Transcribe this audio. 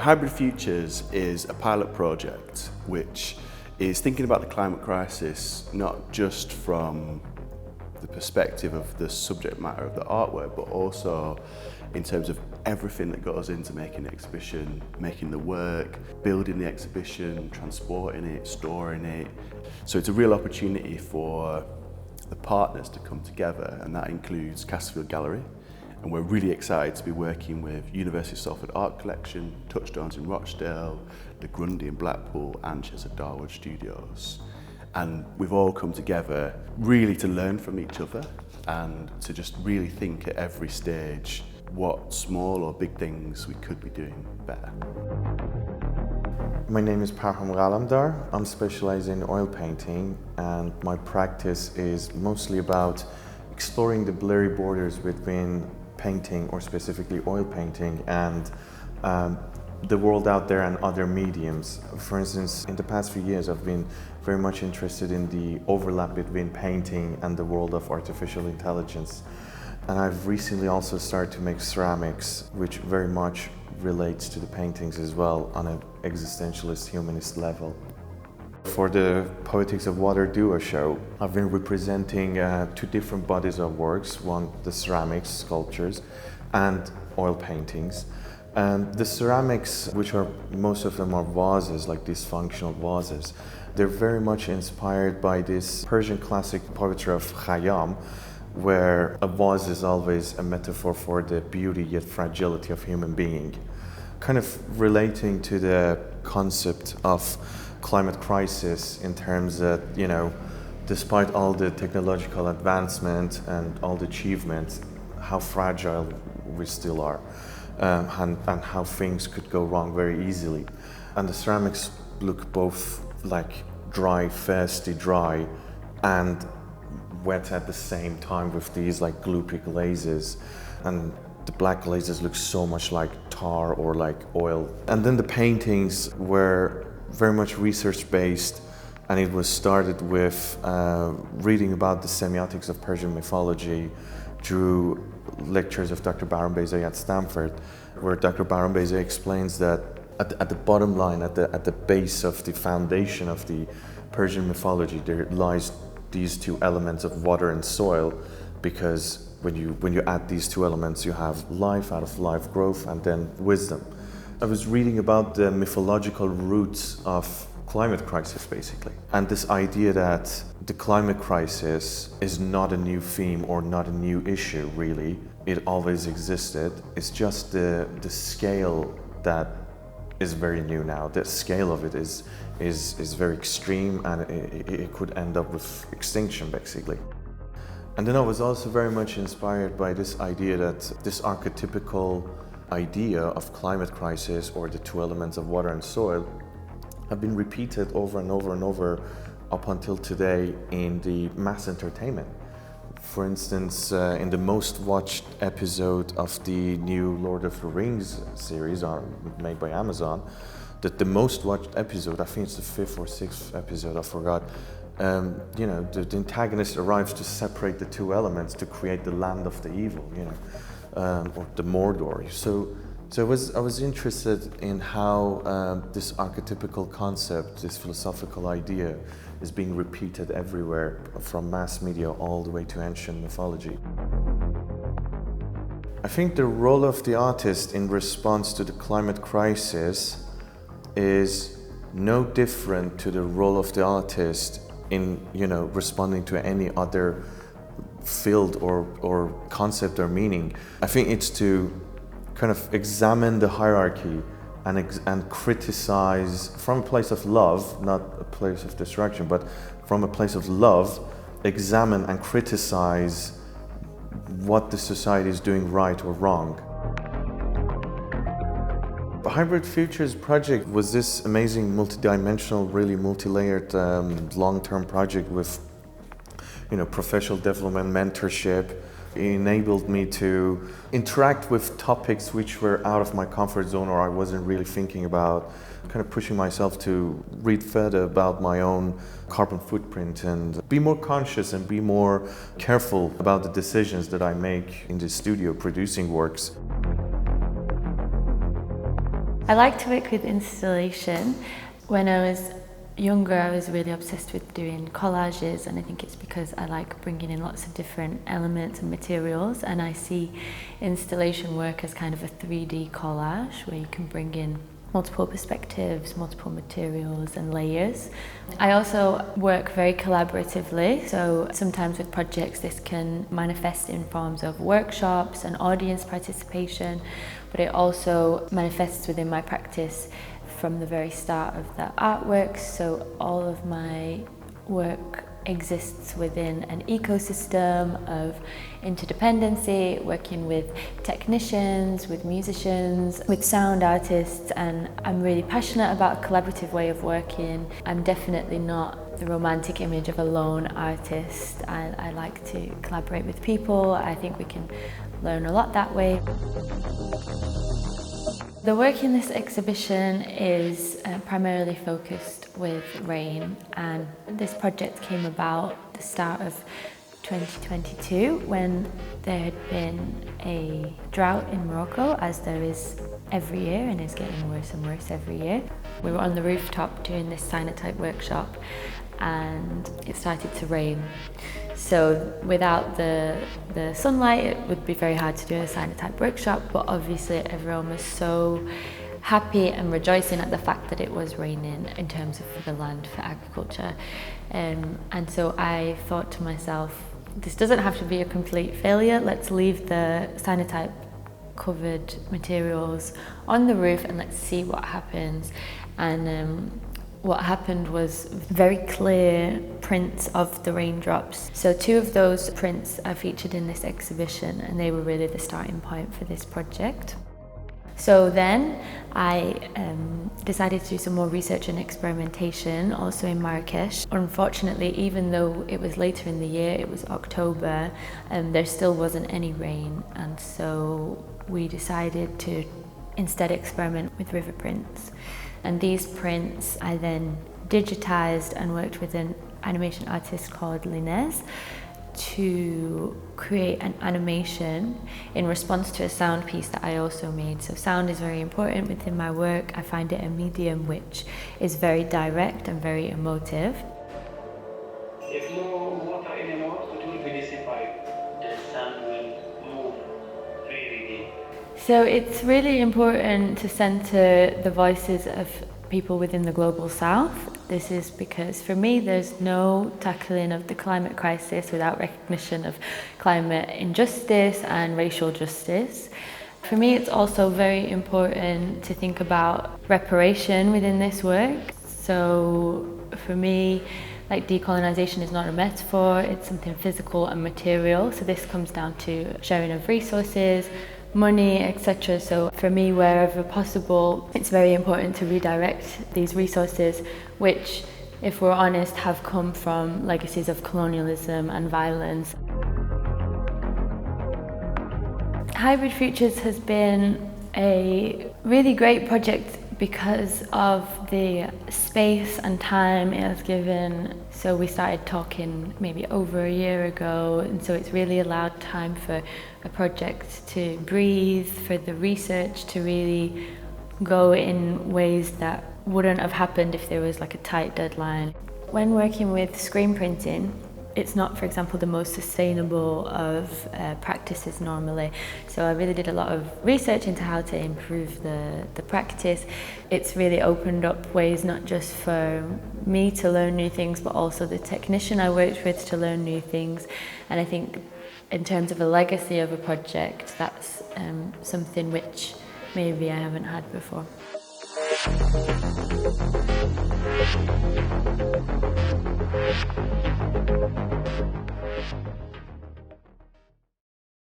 Hybrid Futures is a pilot project which is thinking about the climate crisis not just from the perspective of the subject matter of the artwork, but also in terms of everything that goes into making the exhibition, making the work, building the exhibition, transporting it, storing it. So it's a real opportunity for the partners to come together, and that includes Castlefield Gallery. And we're really excited to be working with University of Salford Art Collection, Touchstones in Rochdale, the Grundy in Blackpool, and Shezad Dawood studios. And we've all come together really to learn from each other and to just really think at every stage what small or big things we could be doing better. My name is Parham Ghalamdar. I'm specializing in oil painting, and my practice is mostly about exploring the blurry borders between painting, or specifically oil painting, and the world out there and other mediums. For instance, in the past few years I've been very much interested in the overlap between painting and the world of artificial intelligence. And I've recently also started to make ceramics, which very much relates to the paintings as well on an existentialist, humanist level. For the Poetics of Water duo show, I've been representing two different bodies of works, one the ceramics, sculptures, and oil paintings. And the ceramics, which are, most of them are vases, like these functional vases, they're very much inspired by this Persian classic poetry of Khayyam, where a vase is always a metaphor for the beauty yet fragility of human being. Kind of relating to the concept of climate crisis in terms that, despite all the technological advancement and all the achievements, how fragile we still are, and how things could go wrong very easily. And the ceramics look both like dry, thirsty dry, and wet at the same time with these like gloopy glazes. And the black glazes look so much like tar or like oil. And then the paintings were very much research-based, and it was started with reading about the semiotics of Persian mythology through lectures of Dr. Parham at Stanford, where Dr. Parham explains that at the bottom line, at the base of the foundation of the Persian mythology, there lies these two elements of water and soil, because when you add these two elements, you have life, out of life growth, and then wisdom. I was reading about the mythological roots of climate crisis, basically. And this idea that the climate crisis is not a new theme or not a new issue, really. It always existed. It's just the scale that is very new now. The scale of it is very extreme, and it could end up with extinction, basically. And then I was also very much inspired by this idea that this archetypical idea of climate crisis, or the two elements of water and soil, have been repeated over and over and over up until today in the mass entertainment. For instance, in the most watched episode of the new Lord of the Rings series made by Amazon, the most watched episode, I think it's the 5th or 6th episode, I forgot, the antagonist arrives to separate the two elements to create the land of the evil, or the Mordor. So I was interested in how this archetypical concept, this philosophical idea, is being repeated everywhere, from mass media all the way to ancient mythology. I think the role of the artist in response to the climate crisis is no different to the role of the artist in responding to any other field or concept or meaning. I think it's to kind of examine the hierarchy and criticize from a place of love, not a place of destruction, but from a place of love, examine and criticize what the society is doing right or wrong. The Hybrid Futures project was this amazing multidimensional, really multi-layered long-term project with professional development, mentorship. It enabled me to interact with topics which were out of my comfort zone, or I wasn't really thinking about, kind of pushing myself to read further about my own carbon footprint and be more conscious and be more careful about the decisions that I make in the studio producing works. I like to work with installation. When I was younger, I was really obsessed with doing collages, and I think it's because I like bringing in lots of different elements and materials, and I see installation work as kind of a 3D collage where you can bring in multiple perspectives, multiple materials and layers. I also work very collaboratively, so sometimes with projects this can manifest in forms of workshops and audience participation, but it also manifests within my practice from the very start of the artworks. So all of my work exists within an ecosystem of interdependency, working with technicians, with musicians, with sound artists, and I'm really passionate about a collaborative way of working. I'm definitely not the romantic image of a lone artist. I like to collaborate with people. I think we can learn a lot that way. The work in this exhibition is primarily focused with rain, and this project came about at the start of 2022 when there had been a drought in Morocco, as there is every year and is getting worse and worse every year. We were on the rooftop doing this cyanotype workshop and it started to rain. So without the sunlight, it would be very hard to do a cyanotype workshop, but obviously everyone was so happy and rejoicing at the fact that it was raining in terms of the land for agriculture. And so I thought to myself, this doesn't have to be a complete failure. Let's leave the cyanotype covered materials on the roof and let's see what happens. And what happened was very clear prints of the raindrops. So 2 of those prints are featured in this exhibition, and they were really the starting point for this project. So then I decided to do some more research and experimentation also in Marrakesh. Unfortunately, even though it was later in the year, it was October, and there still wasn't any rain, and so we decided to instead experiment with river prints. And these prints I then digitized and worked with an animation artist called Linez to create an animation in response to a sound piece that I also made. So sound is very important within my work. I find it a medium which is very direct and very emotive. If no water anymore, it will be dissipated. The sound will move freely. So it's really important to centre the voices of people within the global south. This is because for me there's no tackling of the climate crisis without recognition of climate injustice and racial justice. For me it's also very important to think about reparation within this work. So for me, like, decolonisation is not a metaphor, it's something physical and material. So this comes down to sharing of resources, money, etc. So for me, wherever possible, it's very important to redirect these resources, which, if we're honest, have come from legacies of colonialism and violence. Hybrid Futures has been a really great project because of the space and time it has given. So we started talking maybe over a year ago, and so it's really allowed time for a project to breathe, for the research to really go in ways that wouldn't have happened if there was like a tight deadline. When working with screen printing, it's not, for example, the most sustainable of practices normally. So I really did a lot of research into how to improve the practice. It's really opened up ways not just for me to learn new things, but also the technician I worked with to learn new things. And I think in terms of a legacy of a project, that's something which maybe I haven't had before.